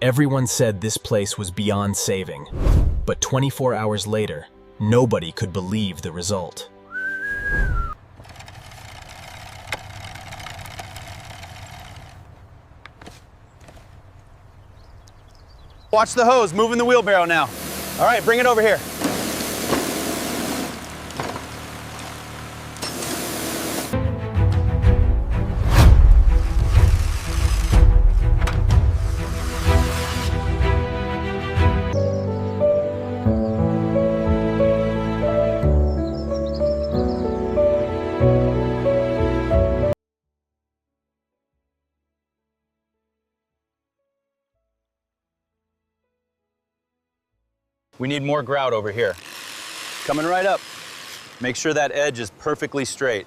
Everyone said this place was beyond saving, but 24 hours later, nobody could believe the result. Watch the hose, moving the wheelbarrow now. All right, bring it over here. We need more grout over here. Coming right up. Make sure that edge is perfectly straight.